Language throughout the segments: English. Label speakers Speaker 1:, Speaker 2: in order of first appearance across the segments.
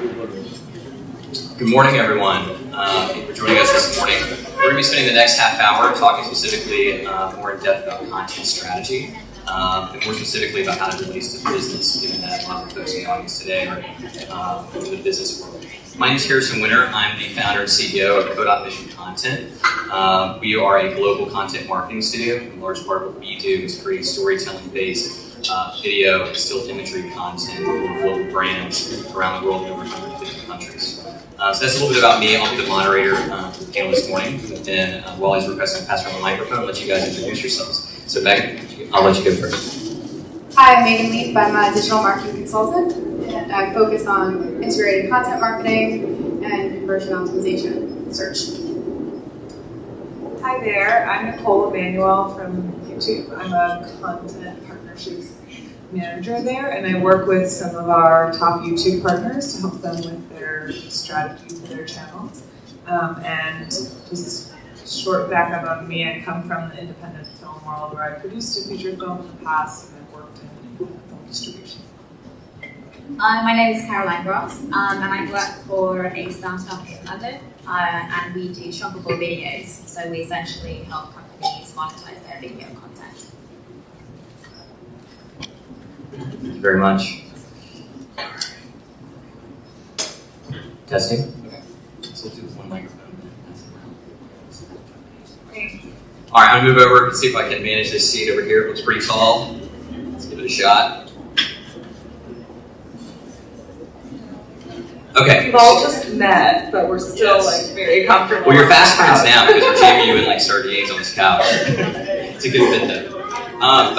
Speaker 1: Good morning, everyone. Thank you for joining us this morning. We're going to be spending the next half hour talking specifically more in depth about content strategy, and more specifically about how it relates to business, given that a lot of folks in the audience today are in the business world. My name is Harrison Winter. I'm the founder and CEO of Mission Content. We are a global content marketing studio. A large part of what we do is create storytelling-based video and still imagery content for global brands around the world in over 150 countries. So that's a little bit about me. I'll be the moderator for the panel this morning. And while he's requesting to pass around the microphone, I'll let you guys introduce yourselves. So Megan, I'll let you go first.
Speaker 2: Hi, I'm Megan Leaf. I'm a digital marketing consultant, and I focus on integrated content marketing and conversion optimization search.
Speaker 3: Hi there, I'm Nicole Emanuel from YouTube. I'm a content partnerships manager there, and I work with some of our top YouTube partners to help them with their strategy for their channels. And just short background on me, I come from the independent film world where I produced a feature film in the past and I've worked in film distribution.
Speaker 4: My name is Caroline Gross, and I work for a startup in London, and we do shoppable videos. So we essentially help companies monetize their video content.
Speaker 1: Thank you very much. Testing? Okay. So we'll do one microphone. All right, I'm going to move over and see if I can manage this seat over here. It looks pretty tall. Let's give it a shot. Okay.
Speaker 3: We've all just met, but we're still very comfortable.
Speaker 1: Well, you're fast friends now because we're jamming you in like sardines on this couch. It's a good fit though.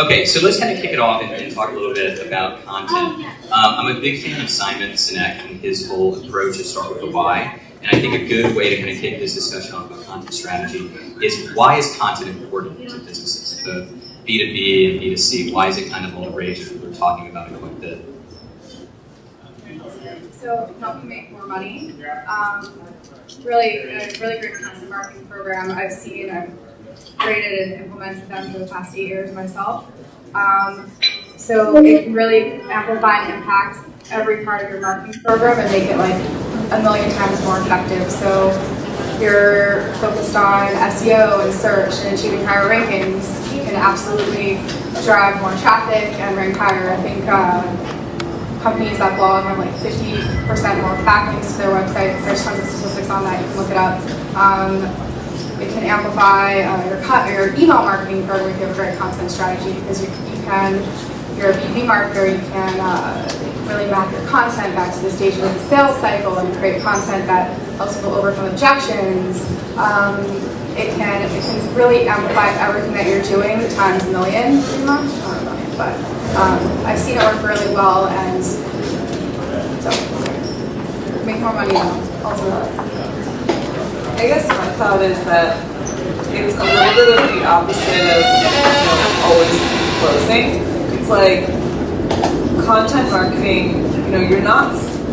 Speaker 1: Okay, so let's kind of kick it off and talk a little bit about content. I'm a big fan of Simon Sinek and his whole approach to start with the why. And I think a good way to kind of kick this discussion off about content strategy is why is content important to businesses, both B2B and B2C? Why is it kind of all the rage that we're talking about it quite a bit?
Speaker 2: So helping make more money. Really great content marketing program I've seen. I've created and implemented them for the past 8 years myself. So it can really amplify and impact every part of your marketing program and make it like 1,000,000 times more effective. So you're focused on SEO and search and achieving higher rankings. You can absolutely drive more traffic and rank higher. I think companies that blog have like 50% more backlinks to their website. There's tons of statistics on that. You can look it up. It can amplify your email marketing program if you have a great content strategy, because you're a B2B marketer, you can really map your content back to the stage of the sales cycle and create content that helps people overcome objections. It can really amplify everything that you're doing times 1,000,000, pretty much. Not 1,000,000, but I've seen it work really well, and so make more money ultimately.
Speaker 3: I guess my thought is that it's a little bit of the opposite of always closing. It's like content marketing,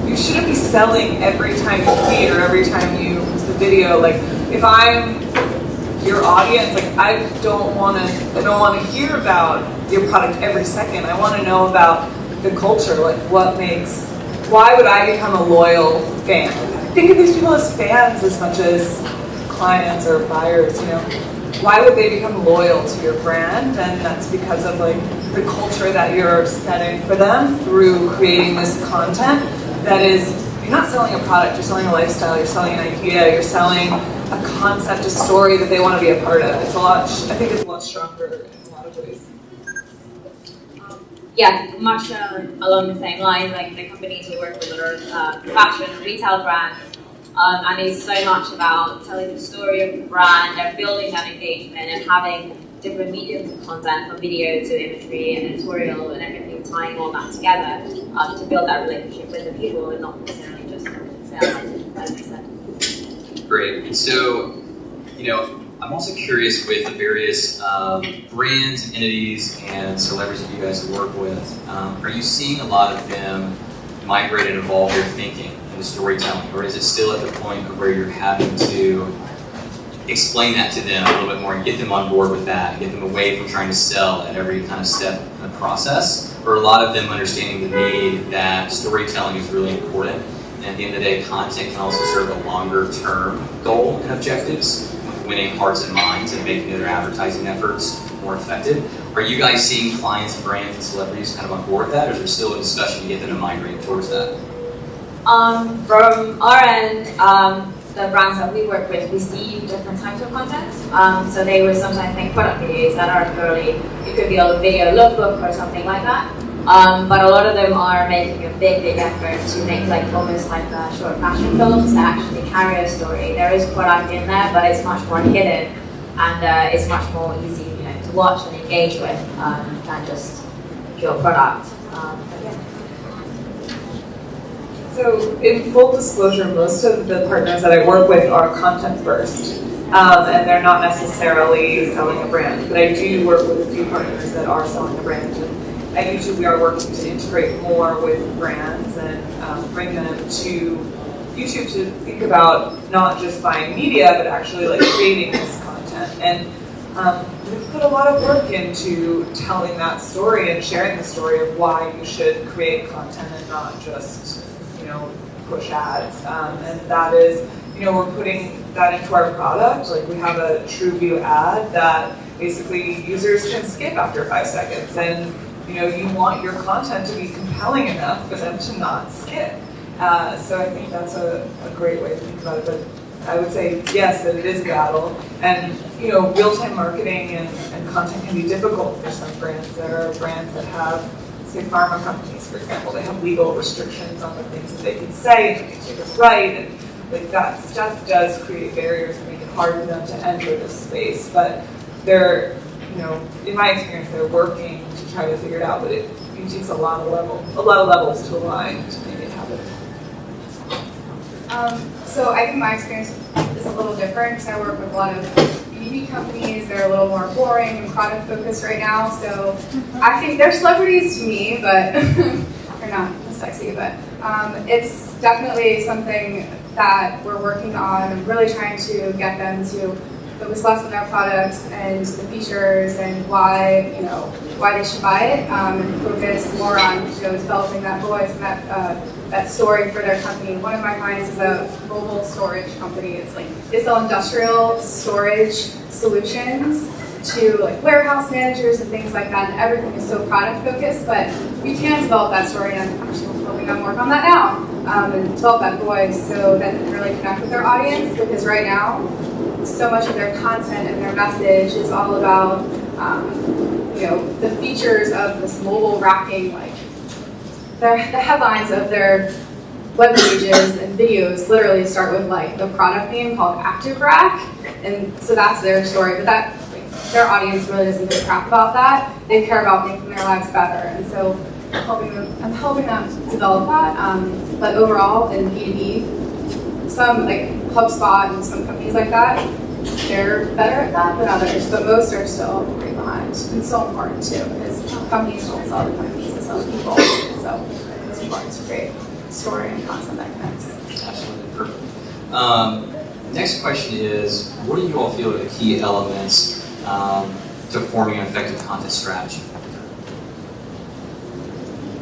Speaker 3: you shouldn't be selling every time you tweet or every time you post a video. Like if I'm your audience, like I don't want to hear about your product every second. I want to know about the culture, like why would I become a loyal fan? Think of these people as fans as much as clients or buyers, Why would they become loyal to your brand? And that's because of like the culture that you're setting for them through creating this content that is, you're not selling a product, you're selling a lifestyle, you're selling an idea, you're selling a concept, a story that they want to be a part of. I think it's a lot stronger in a lot of ways.
Speaker 4: Yeah, much along the same lines, like the companies we work with are fashion and retail brands, and it's so much about telling the story of the brand and building that engagement and having different mediums of content, from video to imagery and editorial and everything, tying all that together to build that relationship with the people and not necessarily just sales.
Speaker 1: Great. And so, I'm also curious with the various brands, entities, and celebrities that you guys work with. Are you seeing a lot of them migrate and evolve their thinking into storytelling, or is it still at the point of where you're having to explain that to them a little bit more and get them on board with that, and get them away from trying to sell at every kind of step in the process? Or a lot of them understanding the need that storytelling is really important, And at the end of the day, content can also serve a longer term goal and objectives, winning hearts and minds and making their advertising efforts more effective. Are you guys seeing clients, brands, and celebrities kind of on board with that, or is there still a discussion to get them to migrate towards that?
Speaker 4: From our end, the brands that we work with receive different types of content. So they would sometimes make product videos that are purely, it could be a video lookbook or something like that. But a lot of them are making a big effort to make like almost like short fashion films that actually carry a story. There is product in there, but it's much more hidden, and it's much more easy, to watch and engage with than just pure product.
Speaker 3: So in full disclosure, most of the partners that I work with are content first, and they're not necessarily selling a brand, but I do work with a few partners that are selling a brand. And at YouTube, we are working to integrate more with brands and bring them to YouTube to think about not just buying media, but actually like creating this content. And we've put a lot of work into telling that story and sharing the story of why you should create content and not just push ads, and that is, we're putting that into our product. Like we have a TrueView ad that basically users can skip after 5 seconds, and you want your content to be compelling enough for them to not skip. So I think that's a great way to think about it. But I would say yes, that it is a battle, and real-time marketing and content can be difficult for some brands. There are brands that have, say, pharma companies, for example, they have legal restrictions on the things that they can say and they can get right, and like that stuff does create barriers and make it hard for them to enter this space. But they're, in my experience, they're working to try to figure it out. But it takes a lot of levels to align to make it happen.
Speaker 2: So I think my experience is a little different because I work with a lot of B2B companies. They're a little more boring and product focused right now. So I think they're celebrities to me, but they're not sexy. But it's definitely something that we're working on, really trying to get them to focus less on their products and the features and why they should buy it, and focus more on developing that voice and that story for their company. One of my clients is a mobile storage company. They sell industrial storage solutions to like warehouse managers and things like that, and everything is so product focused, but we can develop that story, and I'm actually helping them work on that now, and develop that voice so that they can really connect with their audience, because right now so much of their content and their message is all about the features of this mobile racking, like the headlines of their web pages and videos literally start with like the product name called Active Rack, and so that's their story. But their audience really doesn't give a crap about that. They care about making their lives better, and so I'm helping them develop that. But overall, in B2B, some like HubSpot and some companies like that, they're better at that than others, but most are still way behind. It's so important too, because companies don't sell to companies, they sell to people. So it's important to create story and content that connects.
Speaker 1: Absolutely, perfect. Next question is, what do you all feel are the key elements to forming an effective content strategy?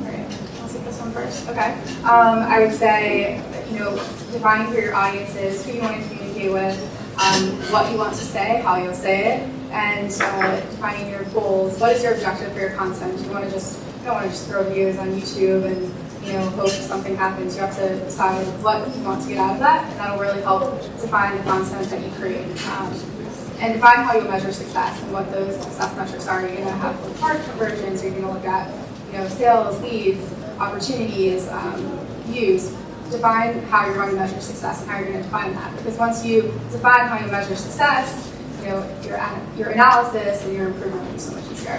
Speaker 2: All right, I'll take this one first. Okay. I would say, defining who your audience is, who you want to communicate with, what you want to say, how you'll say it, and defining your goals. What is your objective for your content? You don't want to just throw views on YouTube and hope something happens. You have to decide what you want to get out of that, and that'll really help define the content that you create. And define how you measure success and what those success metrics are. You're going to have product conversions, or you're going to look at sales, leads, opportunities, views. Define how you're going to measure success and how you're going to define that. Because once you define how you measure success, your analysis and your improvement will be so much easier.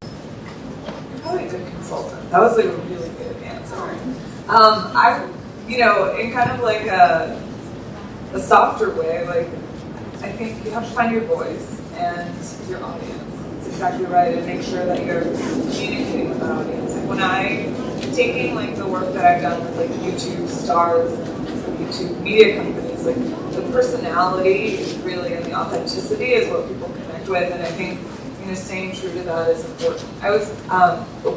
Speaker 3: You're probably a good consultant. That was like a really good answer. I, in kind of like a softer way, like I think you have to find your voice and your audience. It's exactly right, and make sure that you're communicating with that audience. And when I'm taking like the work that I've done with like YouTube stars and YouTube media companies, like the personality is really, and the authenticity is what people connect with. And I think staying true to that is important. I was,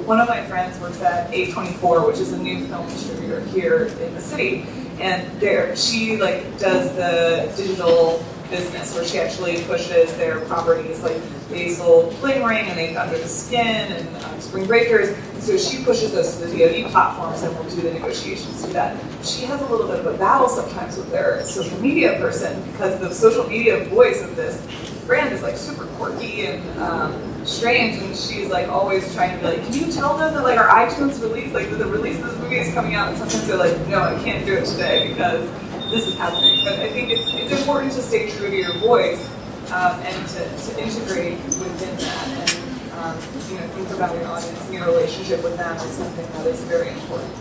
Speaker 3: one of my friends works at A24, which is a new film distributor here in the city, and she does the digital business where she actually pushes their properties. Like they sold Bling Ring and they've Under the Skin and Spring Breakers, and so she pushes those to the VOD platforms and will do the negotiations to that. She has a little bit of a battle sometimes with their social media person because the social media voice of this brand is super quirky and strange, and she's always trying to be can you tell them that our iTunes release, that the release of this movie is coming out, and sometimes they're no, I can't do it today because this is happening. But I think it's important to stay true to your voice and to integrate within that and think about your audience and your relationship with them is something that is very important.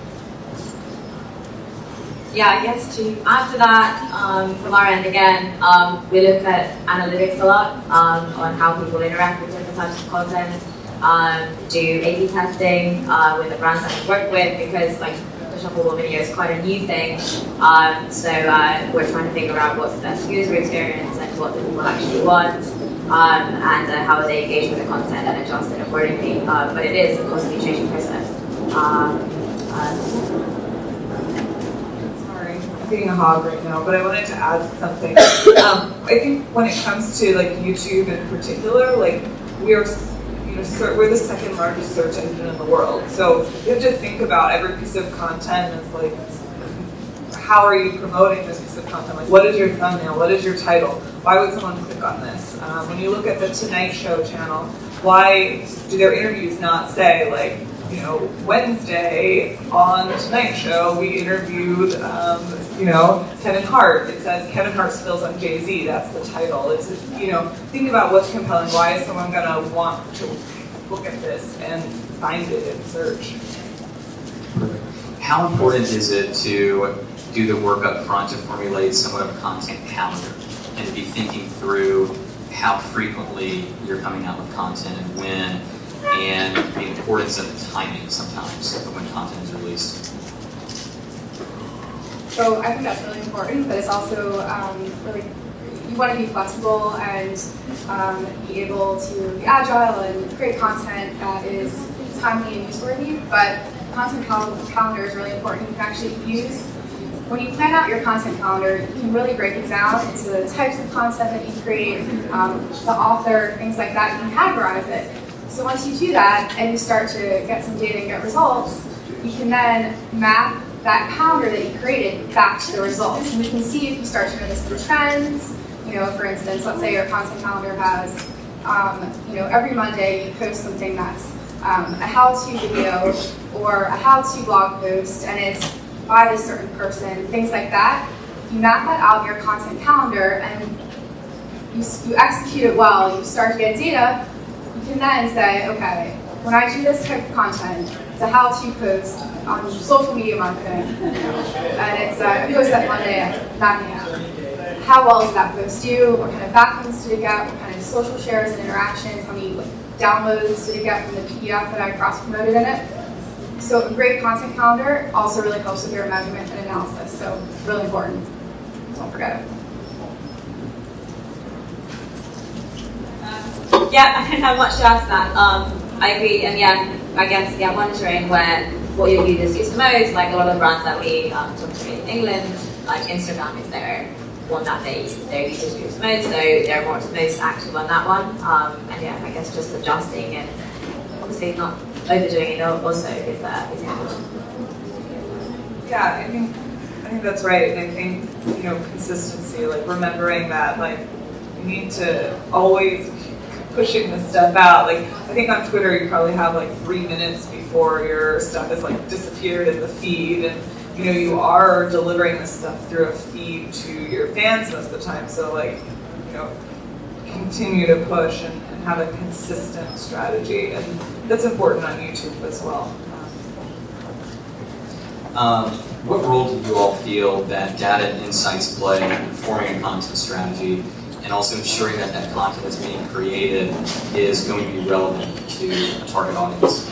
Speaker 4: Yeah, I guess to add to that, from our end again, we look at analytics a lot on how people interact with different types of content, do A/B testing with the brands that we work with because the shoppable video is quite a new thing. So we're trying to figure out what's the best user experience and what the people actually want, and how they engage with the content and adjust it accordingly. But it is a constantly changing process.
Speaker 3: Being a hog right now, but I wanted to add something. I think when it comes to YouTube in particular, we're the second largest search engine in the world. So you have to think about every piece of content as how are you promoting this piece of content? What is your thumbnail? What is your title? Why would someone click on this? When you look at the Tonight Show channel, why do their interviews not say Wednesday on the Tonight Show we interviewed Kevin Hart. It says Kevin Hart spills on Jay-Z. That's the title. It's think about what's compelling. Why is someone gonna want to look at this and find it in search?
Speaker 1: How important is it to do the work up front to formulate somewhat of a content calendar and to be thinking through how frequently you're coming out with content and when, and the importance of the timing sometimes of when content is released?
Speaker 2: So I think that's really important, but it's also really, you want to be flexible and be able to be agile and create content that is timely and newsworthy, but content calendar is really important. You can actually use, when you plan out your content calendar, you can really break it down into the types of content that you create, the author, things like that. You can categorize it. So once you do that and you start to get some data and get results, you can then map that calendar that you created back to the results. And you can see if you start to notice some trends. For instance, let's say your content calendar has, every Monday you post something that's a how-to video or a how-to blog post, and it's by this certain person, things like that. You map that out in your content calendar and you execute it well, you start to get data, you can then say, okay, when I do this type of content, it's a how-to post on social media marketing, and it's a post that Monday at 9 a.m. How well does that post do? What kind of backlinks did it get? What kind of social shares and interactions? How many downloads did it get from the PDF that I cross-promoted in it? So a great content calendar also really helps with your measurement and analysis, so really important. Don't forget it.
Speaker 4: Yeah, I don't have much to add to that. I agree, and I guess monitoring what your users use the most. Like a lot of the brands that we talk to in England, like Instagram is their one that their users use the most, so they're most active on that one. And I guess just adjusting and obviously not overdoing it also is important.
Speaker 3: Yeah, I think that's right, and I think consistency, remembering that you need to always pushing this stuff out. I think on Twitter you probably have 3 minutes before your stuff has disappeared in the feed, and you are delivering this stuff through a feed to your fans most of the time. So continue to push and have a consistent strategy, and that's important on YouTube as well.
Speaker 1: What role do you all feel that data and insights play in forming a content strategy and also ensuring that that content that's being created is going to be relevant to a target audience?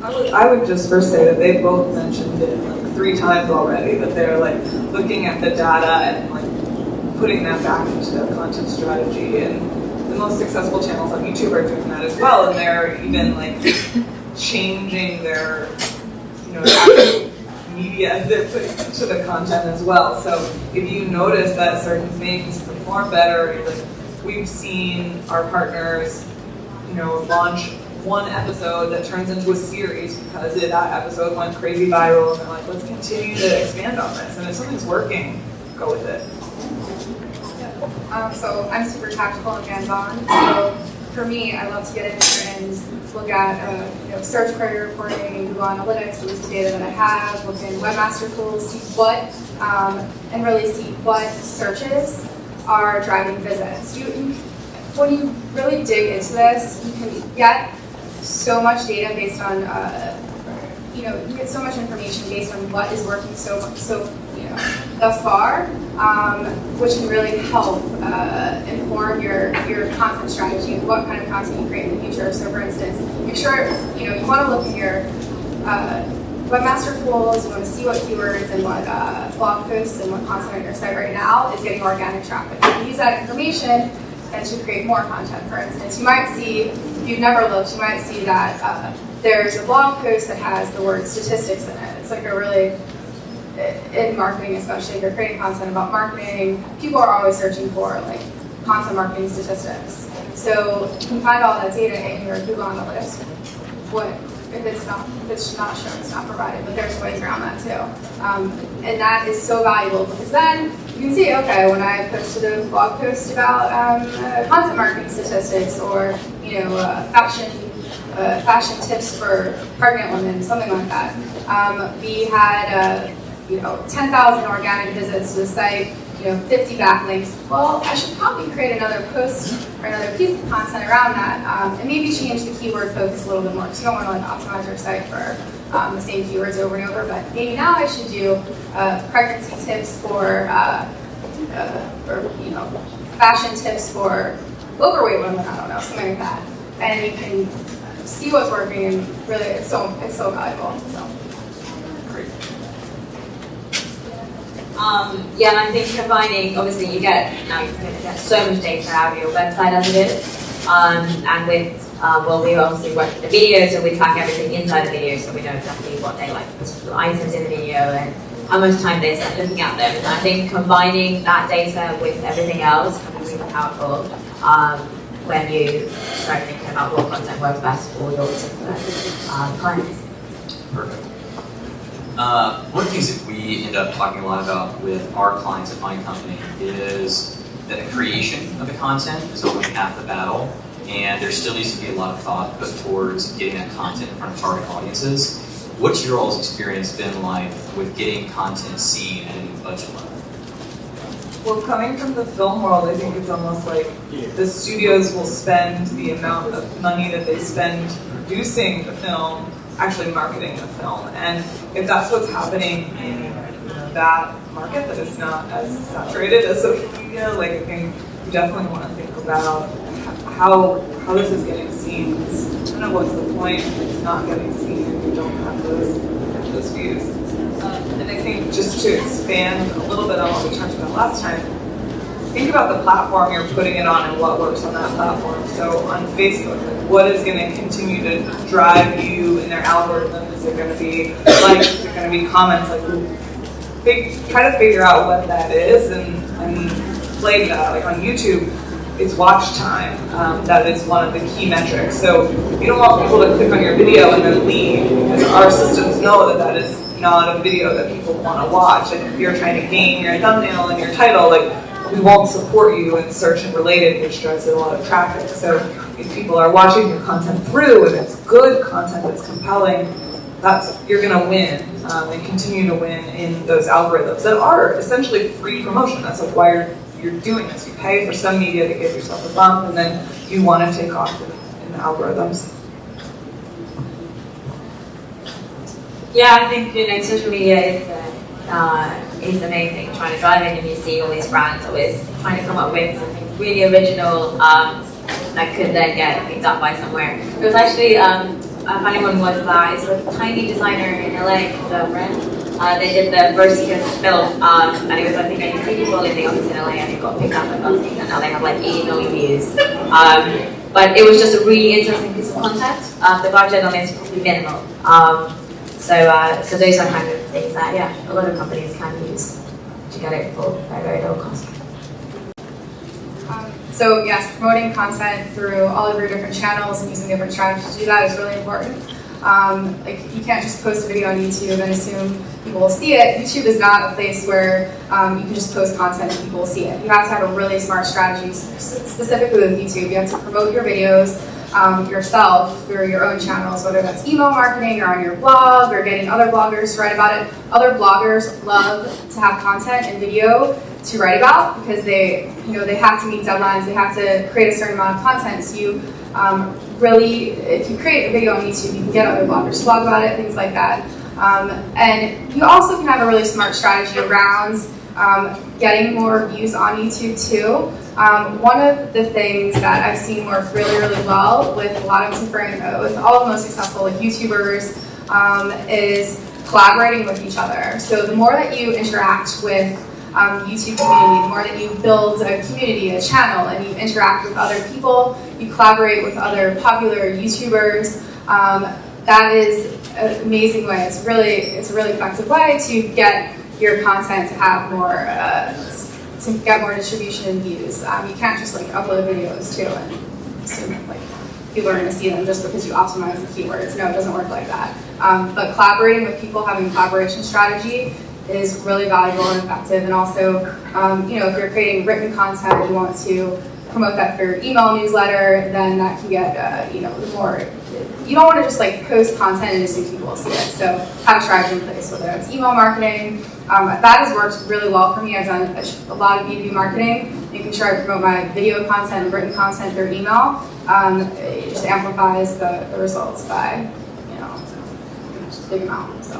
Speaker 3: I would just first say that they both mentioned it 3 times already, that they're looking at the data and putting that back into their content strategy. And the most successful channels on YouTube are doing that as well, and they're even like changing their, actual media they're putting into the content as well. So if you notice that certain things perform better, like we've seen our partners, launch one episode that turns into a series because that episode went crazy viral, and they're like, let's continue to expand on this. And if something's working, go with it.
Speaker 2: So I'm super tactical and hands-on. So for me, I love to get in there and look at search query reporting and Google Analytics, at least the data that I have, look in webmaster tools, see what, and really see what searches are driving visits. When you really dig into this, you can get so much data based on, you get so much information based on what is working thus far, which can really help inform your content strategy and what kind of content you create in the future. So for instance, make sure, you want to look in your webmaster tools, you want to see what keywords and what blog posts and what content on your site right now is getting organic traffic. You can use that information and to create more content. For instance, you might see, if you've never looked, you might see that there's a blog post that has the word statistics in it. It's like a really, in marketing especially, if you're creating content about marketing, people are always searching for like content marketing statistics. So you can find all that data in your Google Analytics. If it's not shown, it's not provided, but there's ways around that too. And that is so valuable because then you can see, okay, when I posted a blog post about content marketing statistics or fashion tips for pregnant women, something like that. We had 10,000 organic visits to the site, 50 backlinks. Well, I should probably create another post or another piece of content around that, and maybe change the keyword focus a little bit more because you don't want to optimize your site for the same keywords over and over. But maybe now I should do pregnancy tips for, fashion tips for overweight women. I don't know, something like that. And you can see what's working, and really, it's so valuable. So.
Speaker 4: And I think combining, obviously you get so much data out of your website as it is, and with, we obviously work with the video, so we track everything inside the video, so we know exactly what they like, the items in the video, and how much time they spend looking at them. And I think combining that data with everything else can be really powerful when you start thinking about what content works best for your particular clients.
Speaker 1: Perfect. One of the things that we end up talking a lot about with our clients at my company is that the creation of the content is only half the battle, and there still needs to be a lot of thought put towards getting that content in front of target audiences. What's your all's experience been like with getting content seen at a new budget level?
Speaker 3: Well, coming from the film world, I think it's almost like the studios will spend the amount of money that they spend producing the film actually marketing the film. And if that's what's happening in that market that is not as saturated as social media, like I think we definitely want to think about how this is getting seen. Because I don't know what's the point if it's not getting seen and you don't have those views. And I think just to expand a little bit on what we talked about last time, think about the platform you're putting it on and what works on that platform. So on Facebook, what is going to continue to drive you in their algorithm? Is it going to be likes? Is it going to be comments? Try to figure out what that is and play that. Like on YouTube, it's watch time. That is one of the key metrics. So you don't want people to click on your video and then leave, because our systems know that is not a video that people want to watch. And if you're trying to game your thumbnail and your title, we won't support you in search and related, which drives a lot of traffic. So if people are watching your content through and it's good content that's compelling, you're going to win and continue to win in those algorithms that are essentially free promotion. That's why you're doing this. You pay for some media to give yourself a bump, and then you want to take off in the algorithms.
Speaker 4: Yeah, I think social media is the main thing, trying to drive in, and you see all these brands always trying to come up with something really original that could then get picked up by somewhere. There was actually a a funny one was it's a tiny designer in LA called Ren. They did the Vertigus film, and it was I think a TV role in the office in LA, and it got picked up by BuzzFeed, and now they have like 80 million views. But it was just a really interesting piece of content. The budget on it is probably minimal. So those are kind of things that a lot of companies can use to get it for very, very low cost.
Speaker 2: So yes, promoting content through all of your different channels and using different strategies to do that is really important. Like you can't just post a video on YouTube and assume people will see it. YouTube is not a place where you can just post content and people will see it. You have to have a really smart strategy, specifically with YouTube. You have to promote your videos yourself through your own channels, whether that's email marketing or on your blog or getting other bloggers to write about it. Other bloggers love to have content and video to write about because they have to meet deadlines. They have to create a certain amount of content. So you really, if you create a video on YouTube, you can get other bloggers to blog about it, things like that. And you also can have a really smart strategy around getting more views on YouTube too. One of the things that I've seen work really, really well with a lot of different, with all the most successful YouTubers is collaborating with each other. So the more that you interact with YouTube community, the more that you build a community, a channel, and you interact with other people, you collaborate with other popular YouTubers, that is an amazing way. It's a really effective way to get your content to have more, to get more distribution and views. You can't just like upload videos too and assume that like people are going to see them just because you optimize the keywords. No, it doesn't work like that. But collaborating with people, having a collaboration strategy is really valuable and effective. And also, if you're creating written content, you want to promote that through your email newsletter, then that can get, more. You don't want to just like post content and assume people will see it. So have a strategy in place, whether it's email marketing. That has worked really well for me. I've done a lot of B2B marketing, making sure I promote my video content and written content through email. It just amplifies the results by, just a big amount. So.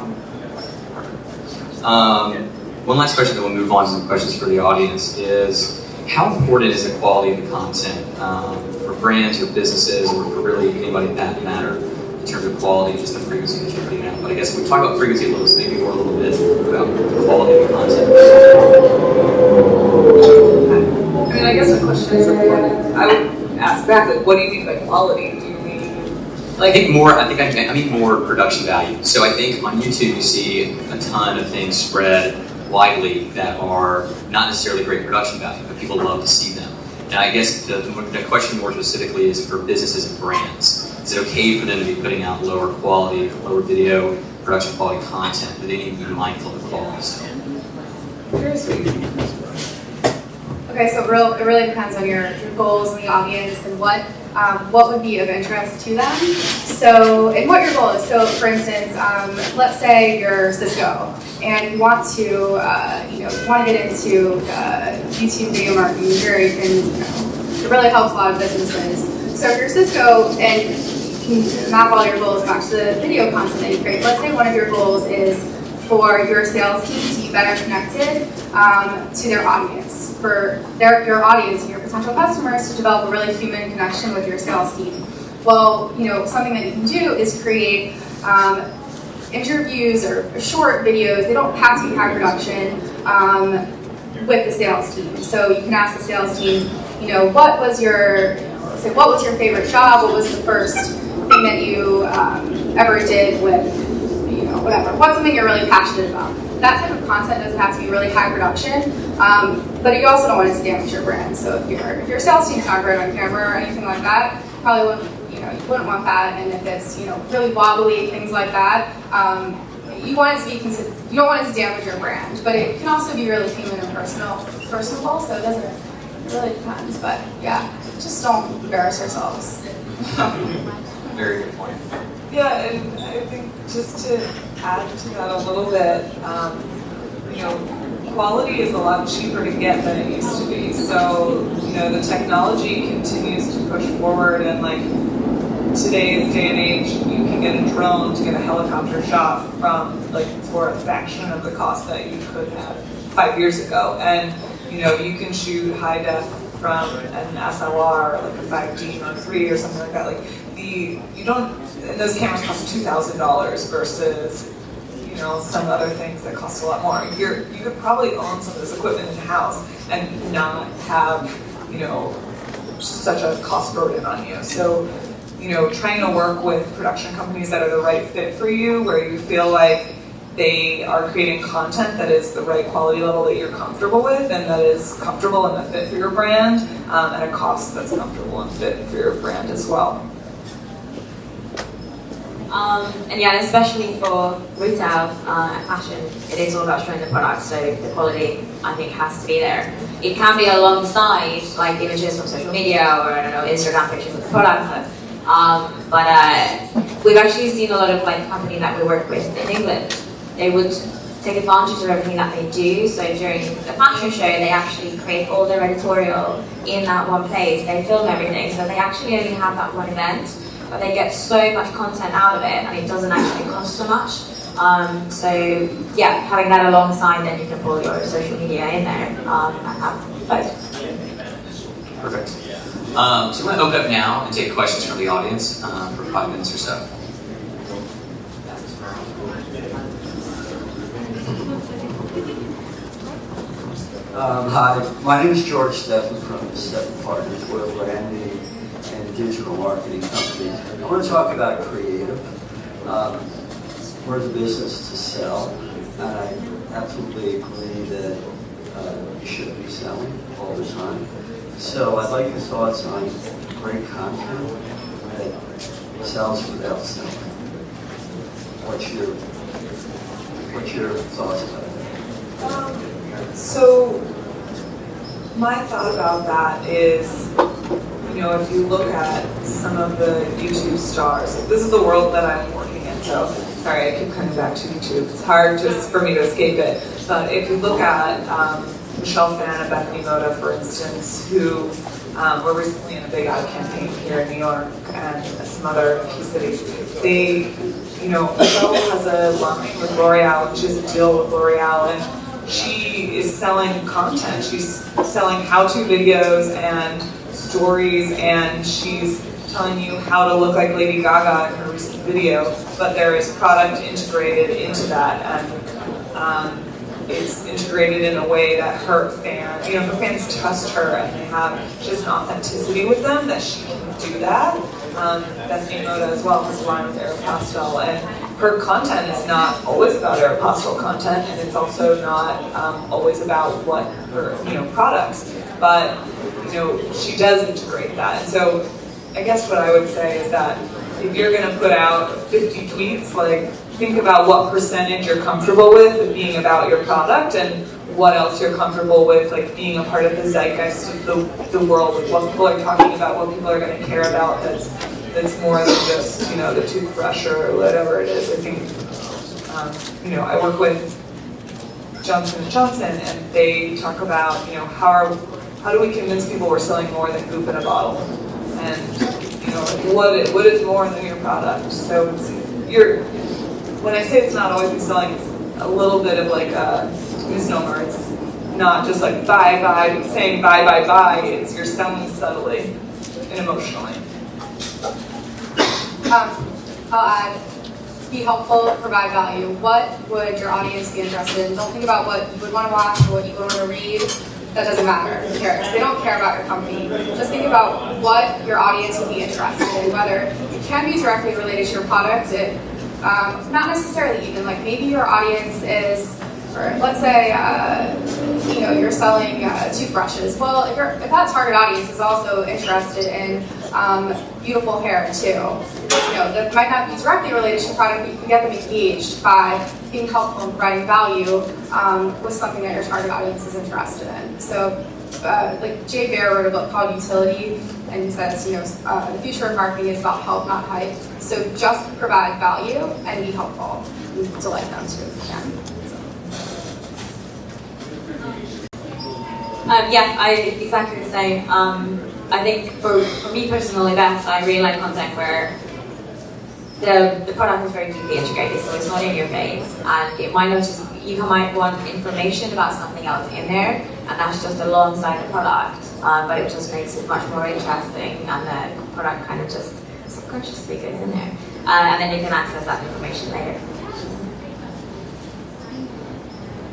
Speaker 1: One last question, then we'll move on to some questions for the audience, is how important is the quality of the content for brands or businesses or for really anybody that matter in terms of quality, just the frequency that you're putting out? But I guess we talk about frequency a little, so maybe more a little bit about the quality of the content.
Speaker 3: I mean, I guess the question is important. I would ask back, like, what do you mean by quality? Do you mean like?
Speaker 1: I mean more production value. So I think on YouTube you see a ton of things spread widely that are not necessarily great production value, but people love to see them. And I guess the question more specifically is for businesses and brands. Is it okay for them to be putting out lower quality, lower video, production quality content? Do they need to be mindful of the quality stuff?
Speaker 2: Okay, so it really depends on your goals and the audience and what would be of interest to them. So, and what your goal is. So, for instance, let's say you're Cisco and you want to, get into YouTube video marketing. It really helps a lot of businesses. So, if you're Cisco and you can map all your goals back to the video content that you create. Let's say one of your goals is for your sales team to be better connected to their audience, for your audience and your potential customers to develop a really human connection with your sales team. Well, something that you can do is create interviews or short videos. They don't have to be high production with the sales team. So you can ask the sales team, what was your favorite job? What was the first thing that you ever did with whatever. What's something you're really passionate about? That type of content doesn't have to be really high production, but you also don't want it to damage your brand. So if your sales team's not great on camera or anything like that, you probably wouldn't want that. And if it's really wobbly, things like that, you want it to be you don't want it to damage your brand. But it can also be really human and personable. So it really depends. But yeah, just don't embarrass yourselves.
Speaker 1: Very good point.
Speaker 3: Yeah, and I think just to add to that a little bit, quality is a lot cheaper to get than it used to be. So, the technology continues to push forward, and like today's day and age, you can get a drone to get a helicopter shot for a fraction of the cost that you could have 5 years ago. And, you can shoot high def from an SLR, like a 5D Mark III or something like that. Like you don't and those cameras cost $2,000 versus, you know, some other things that cost a lot more. You could probably own some of this equipment in-house and not have, you know, such a cost burden on you. So, you know, trying to work with production companies that are the right fit for you, where you feel like they are creating content that is the right quality level that you're comfortable with and that is comfortable and a fit for your brand, at a cost that's comfortable and fit for your brand as well.
Speaker 4: And yeah, especially for retail and fashion, it is all about showing the product, so the quality, I think, has to be there. It can be alongside, like, images from social media or, I don't know, Instagram pictures of the product, but we've actually seen a lot of, like, companies that we work with in England. They would take advantage of everything that they do, so during the fashion show, they actually create all their editorial in that one place. They film everything, so they actually only have that one event, but they get so much content out of it, and it doesn't actually cost so much. So yeah, having that alongside, then you can pull your social media in there and have both.
Speaker 1: Perfect. So I'm going to open up now and take questions from the audience for 5 minutes or so.
Speaker 5: Hi, my name is George Steffen from Steffen Partners. We're a branding and digital marketing company. I want to talk about creative. We're the business to sell, and I absolutely agree that you should be selling all the time. So I'd like your thoughts on great content that sells without selling. What's your thoughts about that?
Speaker 3: So my thought about that is, you know, if you look at some of the YouTube stars, this is the world that I'm working in, so sorry, I keep coming back to YouTube. It's hard just for me to escape it. But if you look at Michelle Phan and Bethany Moda, for instance, who were recently in a big ad campaign here in New York and some other key cities, they, you know, Michelle has a line with L'Oreal, and she has a deal with L'Oreal, and she is selling content. She's selling how-to videos and stories, and she's telling you how to look like Lady Gaga in her recent video, but there is product integrated into that, and it's integrated in a way that her fans trust her, and she has an authenticity with them that she can do that. Bethany Moda as well has a line with Aeropostale, and her content is not always about Aeropostale content, and it's also not always about what her, you know, products, but, you know, she does integrate that. And so I guess what I would say is that if you're going to put out 50 tweets, like, think about what percentage you're comfortable with being about your product, and what else you're comfortable with, like, being a part of the zeitgeist of the world, with what people are talking about, what people are going to care about that's more than just, you know, the toothbrush or whatever it is. I think, you know, I work with Johnson & Johnson, and they talk about, you know, how do we convince people we're selling more than goop in a bottle? And, you know, like, what is more than your product? So when I say it's not always be selling, it's a little bit of like a misnomer. It's not just like saying buy. It's you're selling subtly and emotionally.
Speaker 2: I'll add, be helpful, provide value. What would your audience be interested in? Don't think about what you would want to watch or what you would want to read. That doesn't matter. Who cares? They don't care about your company. Just think about what your audience would be interested in, whether it can be directly related to your product, not necessarily even, like, maybe your audience is, or let's say, you know, you're selling toothbrushes. Well, if that target audience is also interested in beautiful hair too, you know, that might not be directly related to your product, but you can get them engaged by being helpful and providing value with something that your target audience is interested in. So, like Jay Baer wrote a book called Utility, and he says, you know, the future of marketing is about help, not hype. So just provide value and be helpful and delight them too if you can.
Speaker 4: Yeah, exactly the same. I think for me personally, I really like content where the product is very deeply integrated, so it's not in your face, and it might not just, you might want information about something else in there, and that's just alongside the product, but it just makes it much more interesting, and the product kind of just subconsciously goes in there. and then you can access that information later.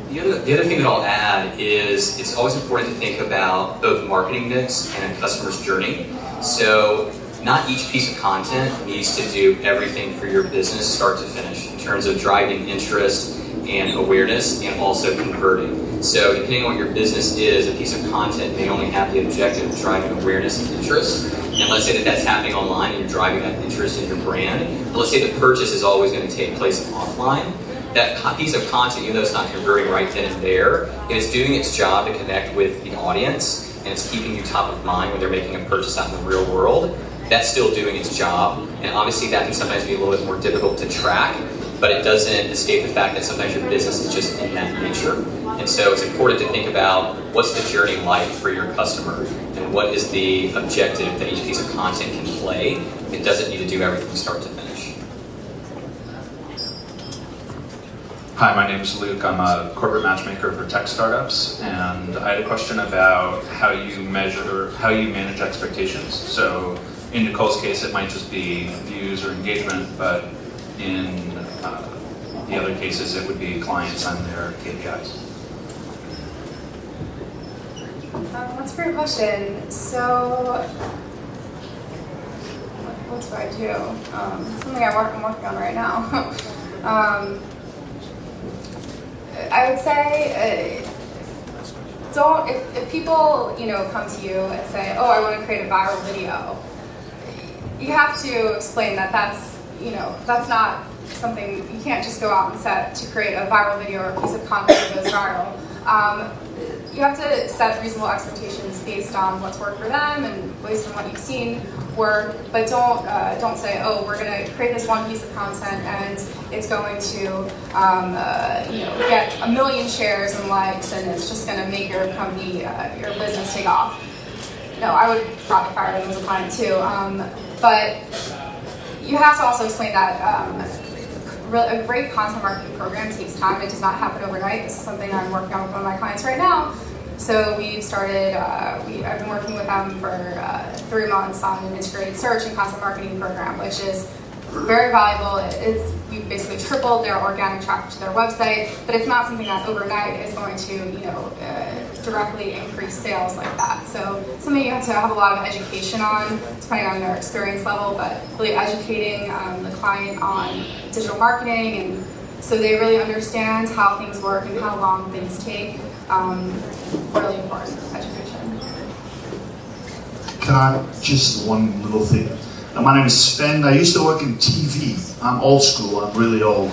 Speaker 1: The other thing that I'll add is it's always important to think about both marketing mix and a customer's journey. So not each piece of content needs to do everything for your business start to finish in terms of driving interest and awareness and also converting. So depending on what your business is, a piece of content may only have the objective of driving awareness and interest. And let's say that that's happening online and you're driving that interest in your brand. But let's say the purchase is always going to take place offline. That piece of content, even though it's not converting right then and there, it is doing its job to connect with the audience and it's keeping you top of mind when they're making a purchase out in the real world. That's still doing its job. And obviously that can sometimes be a little bit more difficult to track, but it doesn't escape the fact that sometimes your business is just in that nature. And so it's important to think about what's the journey like for your customer and what is the objective that each piece of content can play. It doesn't need to do everything start to finish.
Speaker 6: Hi, my name is Luke. I'm a corporate matchmaker for tech startups, and I had a question about how you manage expectations. So in Nicole's case, it might just be views or engagement, but in the other cases, it would be clients and their KPIs.
Speaker 2: That's a great question. So, what do I do? Something I'm working on right now. I would say, if people, come to you and say, oh, I want to create a viral video, you have to explain that that's not something, you can't just go out and set to create a viral video or a piece of content that goes viral. You have to set reasonable expectations based on what's worked for them and based on what you've seen work, but don't say, oh, we're going to create this one piece of content and it's going to get 1 million shares and likes and it's just going to make your company, your business take off. No, I would probably fire them as a client too. But you have to also explain that a great content marketing program takes time. It does not happen overnight. This is something I'm working on with one of my clients right now. So we've started, I've been working with them for 3 months on an integrated search and content marketing program, which is very valuable. We've basically tripled their organic traffic to their website, but it's not something that overnight is going to, directly increase sales like that. So something you have to have a lot of education on, depending on their experience level, but really educating the client on digital marketing, and so they really understand how things work and how long things take. Really important education.
Speaker 7: Can I just one little thing? My name is Sven. I used to work in TV. I'm old school. I'm really old.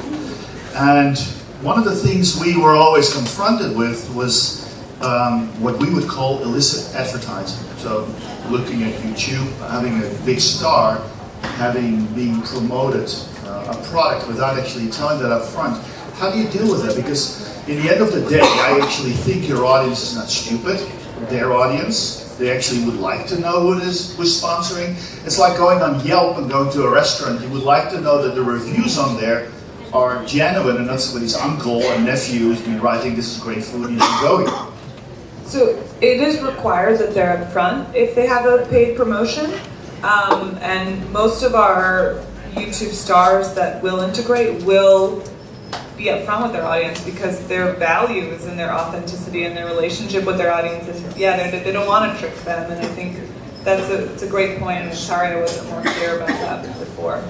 Speaker 7: And one of the things we were always confronted with was what we would call illicit advertising. So looking at YouTube, having a big star, being promoted a product without actually telling that up front. How do you deal with that? Because in the end of the day, I actually think your audience is not stupid. Their audience, they actually would like to know who's sponsoring. It's like going on Yelp and going to a restaurant. You would like to know that the reviews on there are genuine and not somebody's uncle and nephew who's been writing, this is great food, you should go here.
Speaker 3: So it is required that they're upfront if they have a paid promotion. And most of our YouTube stars that will integrate will be upfront with their audience because their value is in their authenticity and their relationship with their audience. They don't want to trick them, and I think it's a great point. And I'm sorry I wasn't more clear about that before.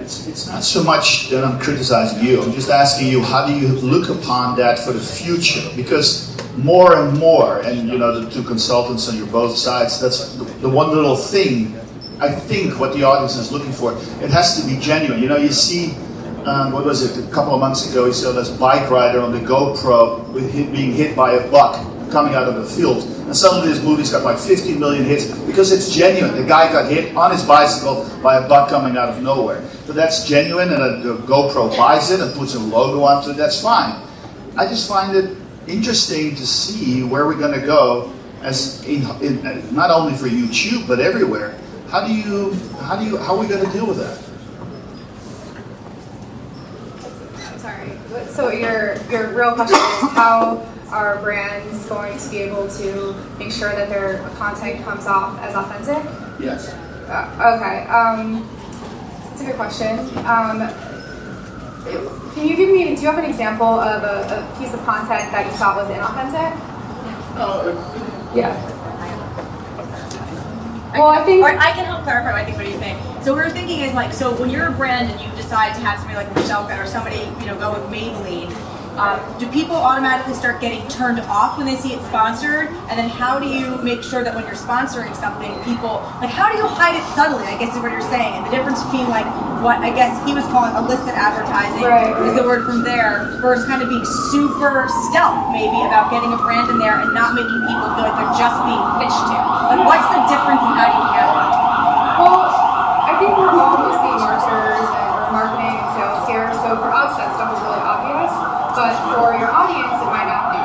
Speaker 7: It's not so much that I'm criticizing you. I'm just asking you, how do you look upon that for the future? Because more and more, and the two consultants on your both sides, that's the one little thing. I think what the audience is looking for, it has to be genuine. You see, what was it, a couple of months ago, he saw this bike rider on the GoPro being hit by a buck coming out of the field. And suddenly this movie's got like 50 million hits because it's genuine. The guy got hit on his bicycle by a buck coming out of nowhere. So that's genuine, and the GoPro buys it and puts a logo onto it, that's fine. I just find it interesting to see where we're going to go not only for YouTube, but everywhere. How are we going to deal with that?
Speaker 2: I'm sorry. So your real question is how are brands going to be able to make sure that their content comes off as authentic?
Speaker 7: Yes.
Speaker 2: Okay. That's a good question. Can you give me? Do you have an example of a piece of content that you thought was inauthentic? Yeah. Well, I think.
Speaker 8: Or I can help clarify. I think what he's saying. So what we're thinking is like, so when you're a brand and you decide to have somebody like Michelle or somebody, go with Maybelline. Do people automatically start getting turned off when they see it sponsored? And then how do you make sure that when you're sponsoring something, people, like how do you hide it subtly, I guess is what you're saying. And the difference between like what I guess he was calling illicit advertising is the word from there, versus kind of being super stealth maybe about getting a brand in there and not making people feel like they're just being pitched to. Like what's the difference in how you handle it?
Speaker 2: Well, I think we're all mostly marketers or marketing and sales here, so for us that stuff is really obvious. But for your audience, it might not be.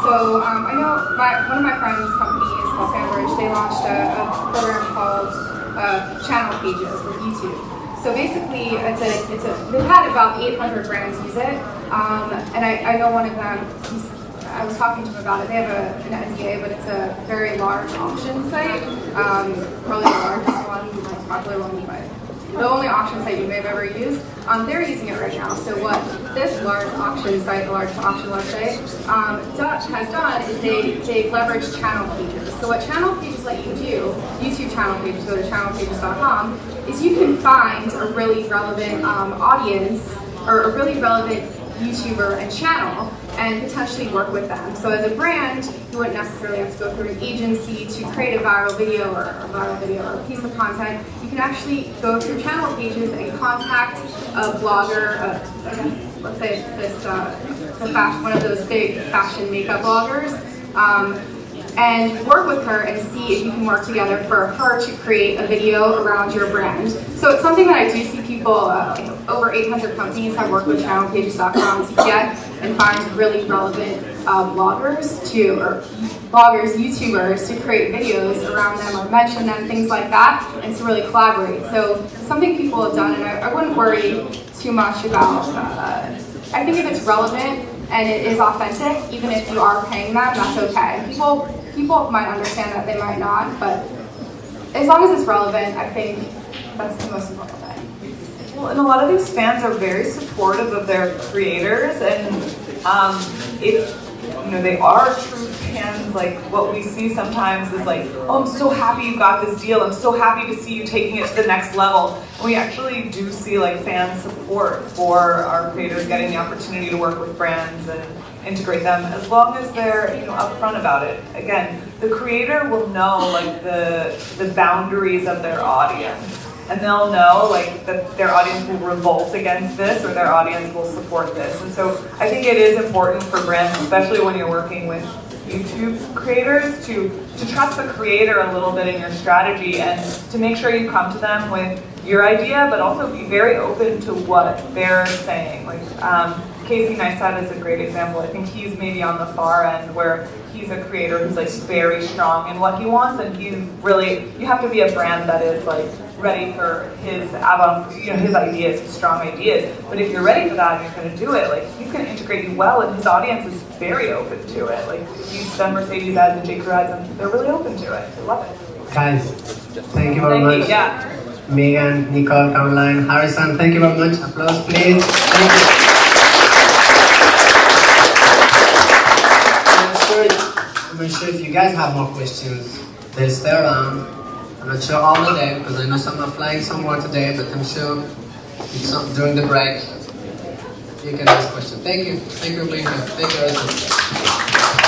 Speaker 2: So I know one of my friends' companies called Cambridge, they launched a program called Channel Pages with YouTube. So basically, they've had about 800 brands use it, and I know one of them. I was talking to him about it. They have an NDA, but it's a very large auction site, probably the largest one, the most popular one, but the only auction site you may have ever used. They're using it right now. So what this large auction site, the largest auction website, has done is they leverage channel pages. So what channel pages let you do, YouTube channel pages, go to channelpages.com, is you can find a really relevant audience or a really relevant YouTuber and channel and potentially work with them. So as a brand, you wouldn't necessarily have to go through an agency to create a viral video or a piece of content. You can actually go through channel pages and contact a blogger, let's say one of those big fashion makeup bloggers, and work with her and see if you can work together for her to create a video around your brand. So it's something that I do see people, over 800 companies have worked with channelpages.com to get and find really relevant bloggers, YouTubers to create videos around them or mention them, things like that, and to really collaborate. So it's something people have done, and I wouldn't worry too much about, I think if it's relevant and it is authentic, even if you are paying them, that's okay. People might understand that, they might not, but as long as it's relevant, I think that's the most important thing.
Speaker 3: Well, and a lot of these fans are very supportive of their creators, and if they are true fans, like what we see sometimes is like, oh, I'm so happy you got this deal. I'm so happy to see you taking it to the next level. And we actually do see like fan support for our creators getting the opportunity to work with brands and integrate them, as long as they're upfront about it. Again, the creator will know like the boundaries of their audience. And they'll know like that their audience will revolt against this or their audience will support this. And so I think it is important for brands, especially when you're working with YouTube creators, to trust the creator a little bit in your strategy and to make sure you come to them with your idea, but also be very open to what they're saying. Like Casey Neistat is a great example. I think he's maybe on the far end where he's a creator who's like very strong in what he wants, and you have to be a brand that is like ready for his his ideas, his strong ideas. But if you're ready for that and you're going to do it, like he's going to integrate you well, and his audience is very open to it. Like if you've done Mercedes ads and J. Crew ads, and they're really open to it. They love it.
Speaker 9: Guys, thank you very much.
Speaker 3: Yeah.
Speaker 9: Megan, Nicole, Caroline, Harrison, thank you very much. Applause, please. Thank you. I'm sure if you guys have more questions, they'll stay around. I'm not sure all the day because I know some are flying somewhere today, but I'm sure during the break you can ask questions. Thank you. Thank you for being here. Thank you, Harrison.